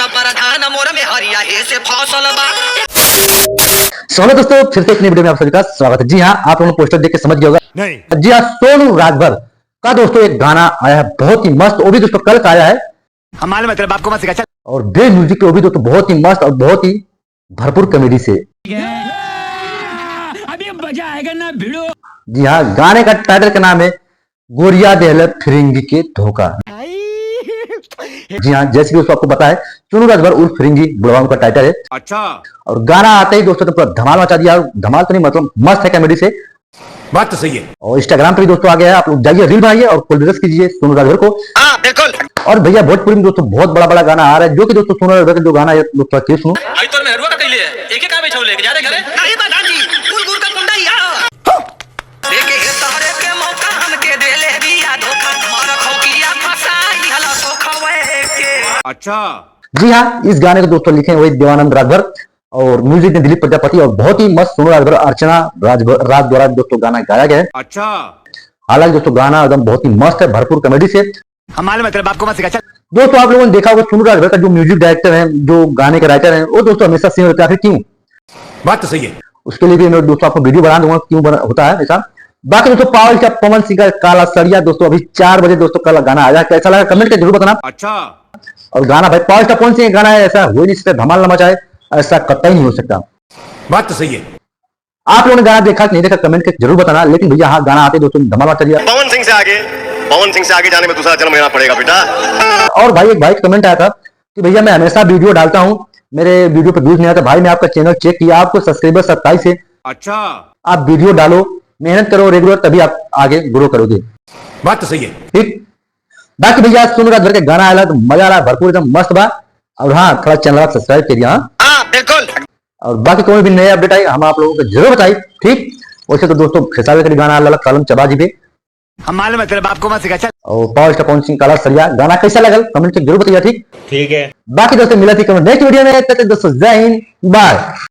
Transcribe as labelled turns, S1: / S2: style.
S1: प्रधान मोर में हरिया हे से फसल बा।
S2: स्वागत दोस्तों, फिर से एक नई वीडियो में आप सभी का स्वागत है। जी हाँ, आप लोगों ने पोस्टर देख के समझ गए होगा। नहीं जी हाँ, सोनू राजभर का दोस्तों एक गाना आया है बहुत ही मस्त, वो भी दोस्तों कल का आया है।
S3: हमारे मतलब आपको मत सिखा
S2: और बे म्यूजिक पे वो भी दोस्तों बहुत ही मस्त और बहुत ही भरपूर कॉमेडी से।
S3: अभी मजा आएगा ना भिड़ो।
S2: जी हाँ, गाने का टाइटल का नाम है गोरिया देहल फिरिंगी के धोखा। जी हाँ, जैसे कि दोस्तों आपको पता है सोनू राजभर उर्फ फिरिंगी बुढ़वा का टाइटल है।
S3: अच्छा,
S2: और गाना आते ही दोस्तों ने पूरा धमाल मचा दिया। धमाल तो नहीं मतलब मस्त है कॉमेडी से।
S3: बात तो सही है।
S2: और इंस्टाग्राम पे भी दोस्तों आ गया है, आप लोग जाइए रील बनाइए और कोलब्रेस कीजिए सोनू राजभर को।
S1: हां बिल्कुल।
S2: और भैया भोजपुरी में दोस्तों बहुत बड़ा बड़ा गाना आ रहा है, जो कि दोस्तों सोनू राजभर का जो गाना है दोस्तों के सुनो।
S1: आई तोर मेहरुआ का कइले एक एक कामे छोले जा रे घरे नहीं प्रधान जी कुल गुर का कुंडा या देखे हे तोहरे के मौका हमके देले बिया धोखा मार खोकिया फसाई हला तो खवे के।
S3: अच्छा
S2: जी हाँ, इस गाने को दोस्तों लिखे वही देवानंद राजभर और म्यूजिक ने दिलीप प्रजापति और बहुत ही मस्त सोनू राजभर अर्चना राजभर राज द्वारा दोस्तों गाना गाया गया है।
S3: अच्छा,
S2: हालांकि दोस्तों गाना एकदम बहुत ही मस्त है, भरपूर कॉमेडी से।
S3: हमारे मतलब आपको मत सिखा।
S2: दोस्तों आप लोगों ने देखा होगा सोनू राजभर का जो म्यूजिक डायरेक्टर है, जो गाने के राइटर है, वो दोस्तों हमेशा सिंगर होता है। क्यों?
S3: बात तो सही है।
S2: उसके लिए भी मैं दोस्तों आपको वीडियो बना दूंगा क्यों होता है ऐसा। बाकी दोस्तों पावल का पवन सिंह का काला सरिया दोस्तों अभी 4 बजे दोस्तों कल गाना आया, कैसा लगा कमेंट करके जरूर बताना।
S3: अच्छा,
S2: और गाना भाई पावल का पवन सिंह गाना है, ऐसा हो नहीं सकता धमाल न मचाए, ऐसा कतई नहीं हो सकता।
S3: बात तो सही है।
S2: आप लोगों ने गाना देखा कि नहीं देखा कमेंट करके जरूर बताना। लेकिन भैया हाँ, गाना आते दोस्तों धमाल मचा दिया।
S4: पवन सिंह से आगे जाने में दूसरा जन्म लेना पड़ेगा बेटा।
S2: और भाई एक भाई कमेंट आया था कि भैया मैं हमेशा वीडियो डालता हूँ, मेरे वीडियो पे व्यूज नहीं आता। भाई मैं आपका चैनल चेक किया, आपको सब्सक्राइबर 27 है।
S3: अच्छा,
S2: आप वीडियो डालो, मेहनत करो रेगुलर, तभी आप आगे ग्रो करोगे।
S3: बात तो सही है।
S2: ठीक। बाकी भैया सोनू राजभर के गाना आया तो मजा आ रहा, भरपूर एकदम मस्त बा। और हाँ, थोड़ा चैनल सब्सक्राइब करिए।
S1: हां बिल्कुल।
S2: और बाकी कोई भी नए अपडेट आई हम आप लोगों को जरूर बताइए। ठीक। वैसे तो दोस्तों खेसारी का गाना अलग कलम चबा जी पे
S3: हमारे मतलब आपको मत सिखा।
S2: और पावर स्टार पवन सिंह काला सरिया गाना कैसा लगा कमेंट में जरूर बताइए। ठीक
S3: ठीक है।
S2: बाकी दोस्तों मिला थी कमेंट नेक्स्ट वीडियो में। तब तक दोस्तों जय हिंद, बाय।